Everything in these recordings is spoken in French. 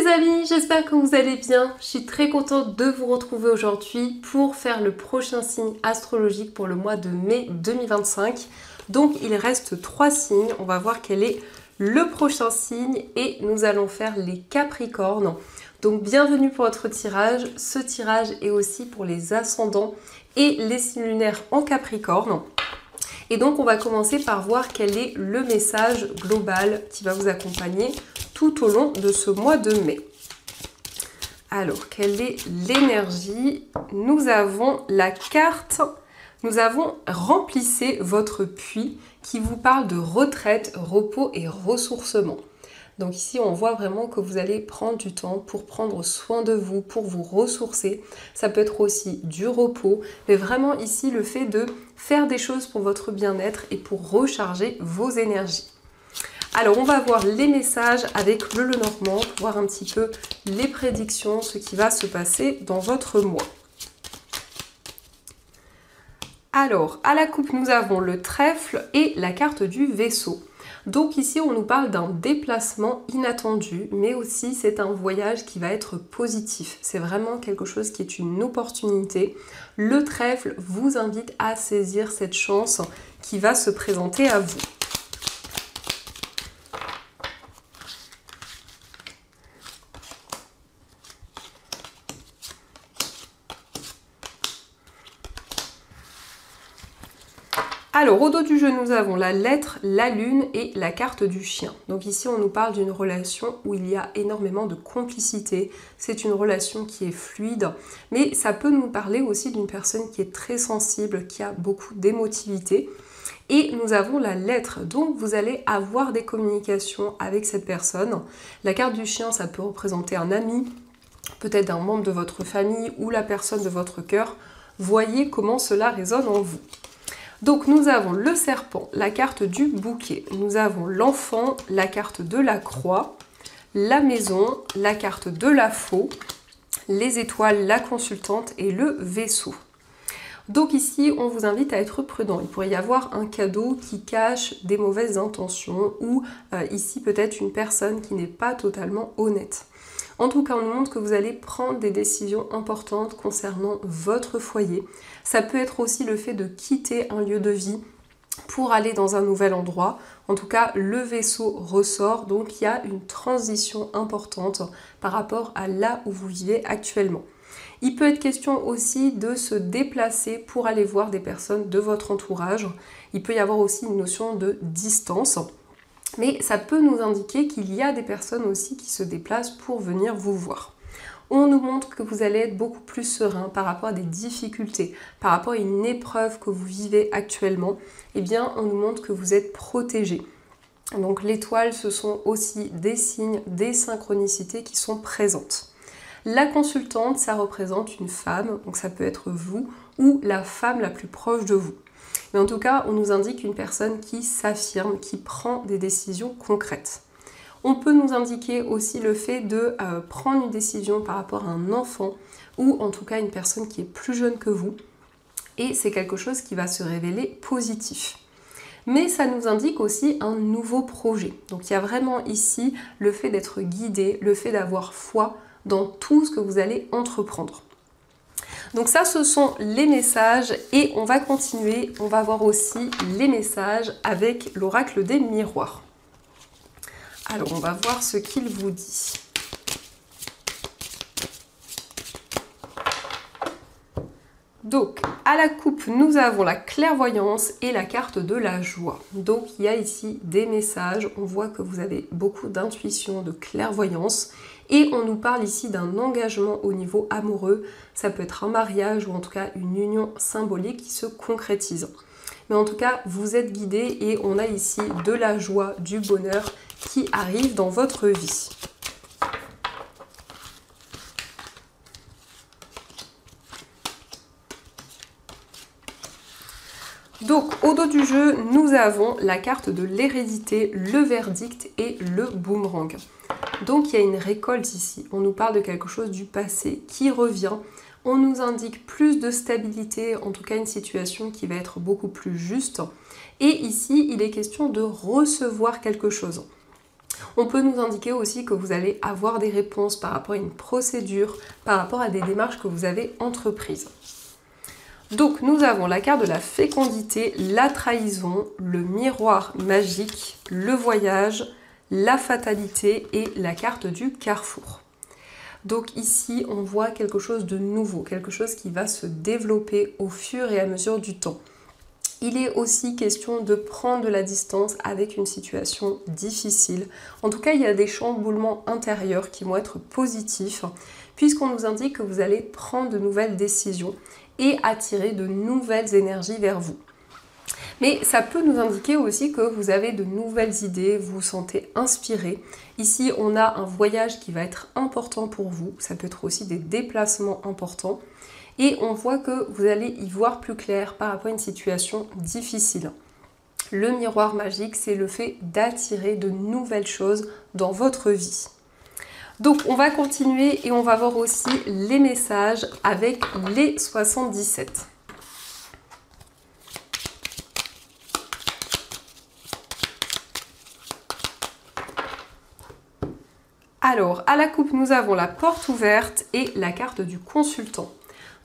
les amis, j'espère que vous allez bien. Je suis très contente de vous retrouver aujourd'hui pour faire le prochain signe astrologique pour le mois de mai 2025. Donc il reste 3 signes, on va voir quel est le prochain signe et nous allons faire les Capricornes. Donc bienvenue pour votre tirage. Ce tirage est aussi pour les ascendants et les signes lunaires en Capricorne. Et donc on va commencer par voir quel est le message global qui va vous accompagner tout au long de ce mois de mai. Alors, quelle est l'énergie? Nous avons la carte, nous avons remplissez votre puits qui vous parle de retraite, repos et ressourcement. Donc ici, on voit vraiment que vous allez prendre du temps pour prendre soin de vous, pour vous ressourcer. Ça peut être aussi du repos, mais vraiment ici, le fait de faire des choses pour votre bien-être et pour recharger vos énergies. Alors, on va voir les messages avec le Lenormand pour voir un petit peu les prédictions, ce qui va se passer dans votre mois. Alors, à la coupe, nous avons le trèfle et la carte du vaisseau. Donc ici, on nous parle d'un déplacement inattendu, mais aussi c'est un voyage qui va être positif. C'est vraiment quelque chose qui est une opportunité. Le trèfle vous invite à saisir cette chance qui va se présenter à vous. Alors, au dos du jeu, nous avons la lettre, la lune et la carte du chien. Donc ici, on nous parle d'une relation où il y a énormément de complicité. C'est une relation qui est fluide, mais ça peut nous parler aussi d'une personne qui est très sensible, qui a beaucoup d'émotivité. Et nous avons la lettre, donc vous allez avoir des communications avec cette personne. La carte du chien, ça peut représenter un ami, peut-être un membre de votre famille ou la personne de votre cœur. Voyez comment cela résonne en vous. Donc nous avons le serpent, la carte du bouquet, nous avons l'enfant, la carte de la croix, la maison, la carte de la faux, les étoiles, la consultante et le vaisseau. Donc ici, on vous invite à être prudent. Il pourrait y avoir un cadeau qui cache des mauvaises intentions ou ici peut-être une personne qui n'est pas totalement honnête. En tout cas, on nous montre que vous allez prendre des décisions importantes concernant votre foyer. Ça peut être aussi le fait de quitter un lieu de vie pour aller dans un nouvel endroit. En tout cas, le vaisseau ressort, donc il y a une transition importante par rapport à là où vous vivez actuellement. Il peut être question aussi de se déplacer pour aller voir des personnes de votre entourage. Il peut y avoir aussi une notion de distance. Mais ça peut nous indiquer qu'il y a des personnes aussi qui se déplacent pour venir vous voir. On nous montre que vous allez être beaucoup plus serein par rapport à des difficultés, par rapport à une épreuve que vous vivez actuellement. Eh bien, on nous montre que vous êtes protégé. Donc l'étoile, ce sont aussi des signes, des synchronicités qui sont présentes. La consultante, ça représente une femme, donc ça peut être vous ou la femme la plus proche de vous. Mais en tout cas, on nous indique une personne qui s'affirme, qui prend des décisions concrètes. On peut nous indiquer aussi le fait de prendre une décision par rapport à un enfant ou en tout cas une personne qui est plus jeune que vous. Et c'est quelque chose qui va se révéler positif. Mais ça nous indique aussi un nouveau projet. Donc il y a vraiment ici le fait d'être guidé, le fait d'avoir foi dans tout ce que vous allez entreprendre. Donc ça, ce sont les messages et on va continuer. On va voir aussi les messages avec l'oracle des miroirs. Alors, on va voir ce qu'il vous dit. Donc, à la coupe, nous avons la clairvoyance et la carte de la joie. Donc, il y a ici des messages. On voit que vous avez beaucoup d'intuition, de clairvoyance. Et on nous parle ici d'un engagement au niveau amoureux. Ça peut être un mariage ou en tout cas une union symbolique qui se concrétise. Mais en tout cas, vous êtes guidé et on a ici de la joie, du bonheur qui arrive dans votre vie. Donc, au dos du jeu, nous avons la carte de l'hérédité, le verdict et le boomerang. Donc, il y a une récolte ici. On nous parle de quelque chose du passé qui revient. On nous indique plus de stabilité, en tout cas une situation qui va être beaucoup plus juste. Et ici, il est question de recevoir quelque chose. On peut nous indiquer aussi que vous allez avoir des réponses par rapport à une procédure, par rapport à des démarches que vous avez entreprises. Donc nous avons la carte de la fécondité, la trahison, le miroir magique, le voyage, la fatalité et la carte du carrefour. Donc ici, on voit quelque chose de nouveau, quelque chose qui va se développer au fur et à mesure du temps. Il est aussi question de prendre de la distance avec une situation difficile. En tout cas, il y a des chamboulements intérieurs qui vont être positifs, puisqu'on nous indique que vous allez prendre de nouvelles décisions et attirer de nouvelles énergies vers vous. Mais ça peut nous indiquer aussi que vous avez de nouvelles idées, vous vous sentez inspiré. Ici, on a un voyage qui va être important pour vous. Ça peut être aussi des déplacements importants. Et on voit que vous allez y voir plus clair par rapport à une situation difficile. Le miroir magique, c'est le fait d'attirer de nouvelles choses dans votre vie. Donc on va continuer et on va voir aussi les messages avec les 77. Alors, à la coupe, nous avons la porte ouverte et la carte du consultant.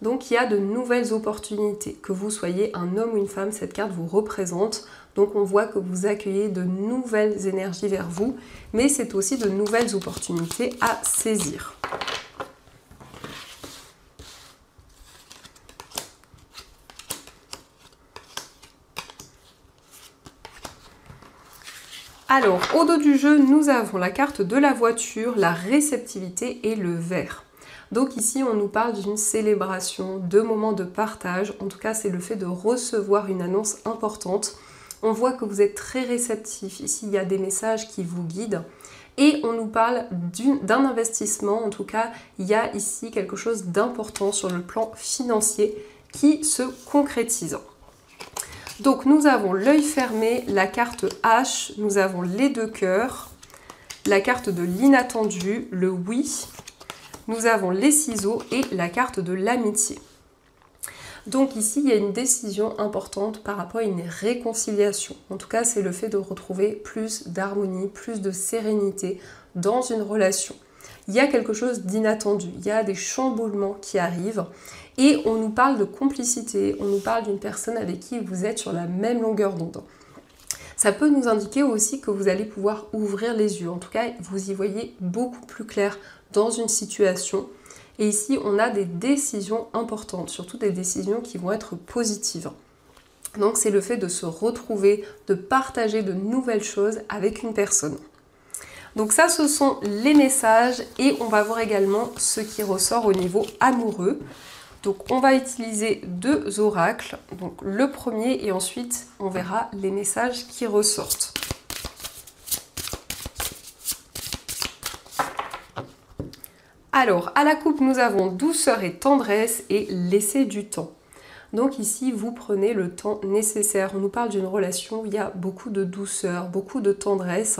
Donc il y a de nouvelles opportunités. Que vous soyez un homme ou une femme, cette carte vous représente. Donc on voit que vous accueillez de nouvelles énergies vers vous, mais c'est aussi de nouvelles opportunités à saisir. Alors, au dos du jeu, nous avons la carte de la voiture, la réceptivité et le verre. Donc ici, on nous parle d'une célébration, de moments de partage. En tout cas, c'est le fait de recevoir une annonce importante. On voit que vous êtes très réceptif. Ici, il y a des messages qui vous guident. Et on nous parle d'un investissement. En tout cas, il y a ici quelque chose d'important sur le plan financier qui se concrétise. Donc, nous avons l'œil fermé, la carte H, nous avons les deux cœurs, la carte de l'inattendu, le oui. Nous avons les ciseaux et la carte de l'amitié. Donc ici, il y a une décision importante par rapport à une réconciliation. En tout cas, c'est le fait de retrouver plus d'harmonie, plus de sérénité dans une relation. Il y a quelque chose d'inattendu, il y a des chamboulements qui arrivent et on nous parle de complicité, on nous parle d'une personne avec qui vous êtes sur la même longueur d'onde. Ça peut nous indiquer aussi que vous allez pouvoir ouvrir les yeux. En tout cas, vous y voyez beaucoup plus clair dans une situation. Et ici, on a des décisions importantes, surtout des décisions qui vont être positives. Donc, c'est le fait de se retrouver, de partager de nouvelles choses avec une personne. Donc ça, ce sont les messages et on va voir également ce qui ressort au niveau amoureux. Donc, on va utiliser deux oracles, donc le premier et ensuite, on verra les messages qui ressortent. Alors, à la coupe, nous avons douceur et tendresse et laisser du temps. Donc ici, vous prenez le temps nécessaire. On nous parle d'une relation où il y a beaucoup de douceur, beaucoup de tendresse.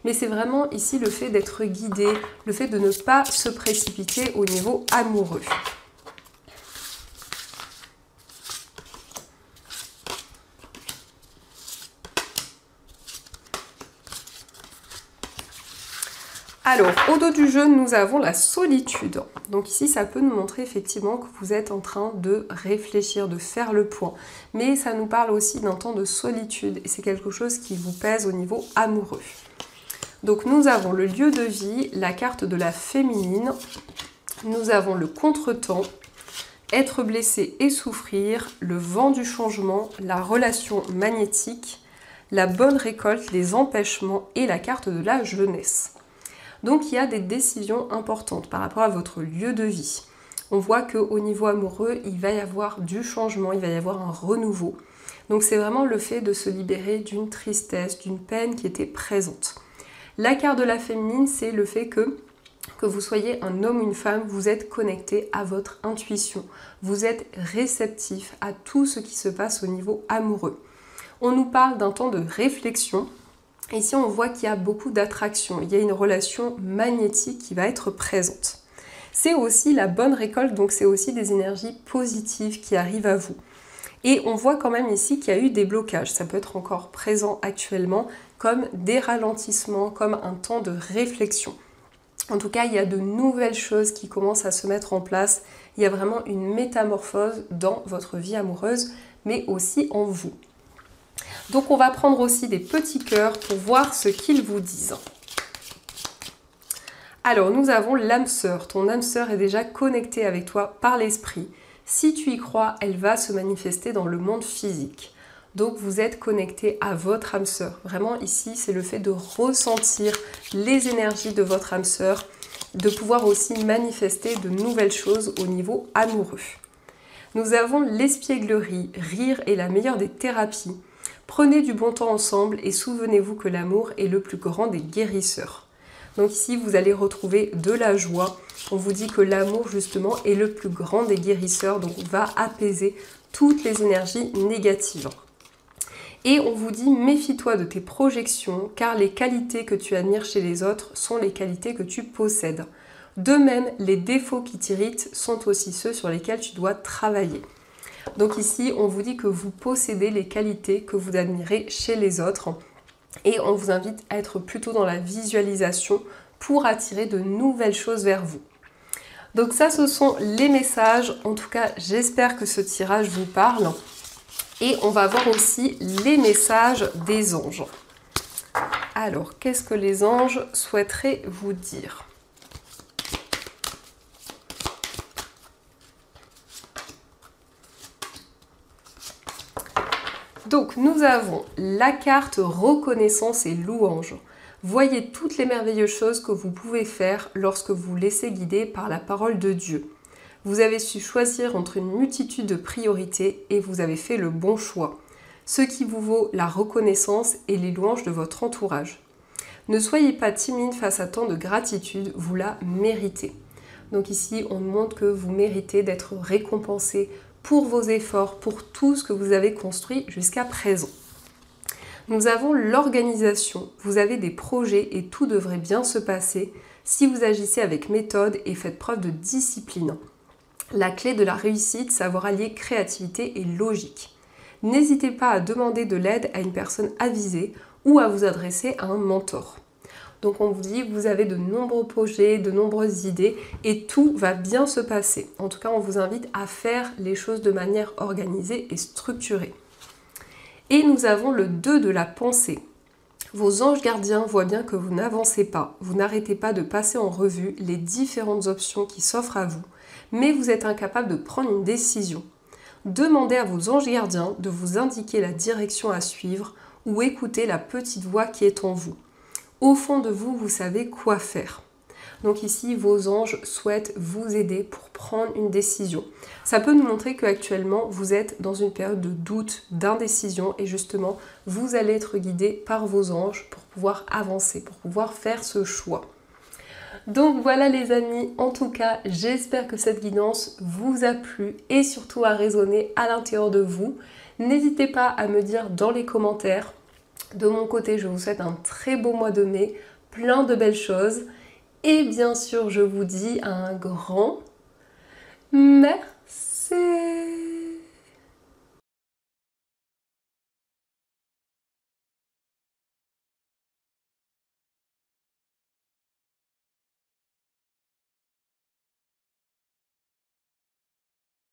Mais c'est vraiment ici le fait d'être guidé, le fait de ne pas se précipiter au niveau amoureux. Alors, au dos du jeu, nous avons la solitude. Donc ici, ça peut nous montrer effectivement que vous êtes en train de réfléchir, de faire le point. Mais ça nous parle aussi d'un temps de solitude et c'est quelque chose qui vous pèse au niveau amoureux. Donc nous avons le lieu de vie, la carte de la féminine. Nous avons le contretemps, être blessé et souffrir, le vent du changement, la relation magnétique, la bonne récolte, les empêchements et la carte de la jeunesse. Donc il y a des décisions importantes par rapport à votre lieu de vie. On voit qu'au niveau amoureux, il va y avoir du changement, il va y avoir un renouveau. Donc c'est vraiment le fait de se libérer d'une tristesse, d'une peine qui était présente. La carte de la féminine, c'est le fait que vous soyez un homme ou une femme, vous êtes connecté à votre intuition. Vous êtes réceptif à tout ce qui se passe au niveau amoureux. On nous parle d'un temps de réflexion. Ici, on voit qu'il y a beaucoup d'attraction, il y a une relation magnétique qui va être présente. C'est aussi la bonne récolte, donc c'est aussi des énergies positives qui arrivent à vous. Et on voit quand même ici qu'il y a eu des blocages, ça peut être encore présent actuellement, comme des ralentissements, comme un temps de réflexion. En tout cas, il y a de nouvelles choses qui commencent à se mettre en place. Il y a vraiment une métamorphose dans votre vie amoureuse, mais aussi en vous. Donc on va prendre aussi des petits cœurs pour voir ce qu'ils vous disent. Alors nous avons l'âme sœur. Ton âme sœur est déjà connectée avec toi par l'esprit. Si tu y crois, elle va se manifester dans le monde physique. Donc vous êtes connecté à votre âme sœur. Vraiment ici, c'est le fait de ressentir les énergies de votre âme sœur, de pouvoir aussi manifester de nouvelles choses au niveau amoureux. Nous avons l'espièglerie, rire est la meilleure des thérapies. Prenez du bon temps ensemble et souvenez-vous que l'amour est le plus grand des guérisseurs. Donc ici, vous allez retrouver de la joie. On vous dit que l'amour, justement, est le plus grand des guérisseurs, donc va apaiser toutes les énergies négatives. Et on vous dit, méfie-toi de tes projections, car les qualités que tu admires chez les autres sont les qualités que tu possèdes. De même, les défauts qui t'irritent sont aussi ceux sur lesquels tu dois travailler. Donc ici, on vous dit que vous possédez les qualités que vous admirez chez les autres. Et on vous invite à être plutôt dans la visualisation pour attirer de nouvelles choses vers vous. Donc ça, ce sont les messages. En tout cas, j'espère que ce tirage vous parle. Et on va voir aussi les messages des anges. Alors, qu'est-ce que les anges souhaiteraient vous dire ? Donc nous avons la carte reconnaissance et louange. Voyez toutes les merveilleuses choses que vous pouvez faire lorsque vous vous laissez guider par la parole de Dieu. Vous avez su choisir entre une multitude de priorités et vous avez fait le bon choix, ce qui vous vaut la reconnaissance et les louanges de votre entourage. Ne soyez pas timide face à tant de gratitude, vous la méritez. Donc ici, on montre que vous méritez d'être récompensé pour vos efforts, pour tout ce que vous avez construit jusqu'à présent. Nous avons l'organisation. Vous avez des projets et tout devrait bien se passer si vous agissez avec méthode et faites preuve de discipline. La clé de la réussite, savoir allier créativité et logique. N'hésitez pas à demander de l'aide à une personne avisée ou à vous adresser à un mentor. Donc on vous dit que vous avez de nombreux projets, de nombreuses idées et tout va bien se passer. En tout cas, on vous invite à faire les choses de manière organisée et structurée. Et nous avons le 2 de la pensée. Vos anges gardiens voient bien que vous n'avancez pas, vous n'arrêtez pas de passer en revue les différentes options qui s'offrent à vous, mais vous êtes incapable de prendre une décision. Demandez à vos anges gardiens de vous indiquer la direction à suivre ou écoutez la petite voix qui est en vous. Au fond de vous, vous savez quoi faire. Donc ici, vos anges souhaitent vous aider pour prendre une décision. Ça peut nous montrer qu'actuellement, vous êtes dans une période de doute, d'indécision et justement, vous allez être guidé par vos anges pour pouvoir avancer, pour pouvoir faire ce choix. Donc voilà les amis, en tout cas, j'espère que cette guidance vous a plu et surtout a résonné à l'intérieur de vous. N'hésitez pas à me dire dans les commentaires. De mon côté, je vous souhaite un très beau mois de mai, plein de belles choses. Et bien sûr, je vous dis un grand merci.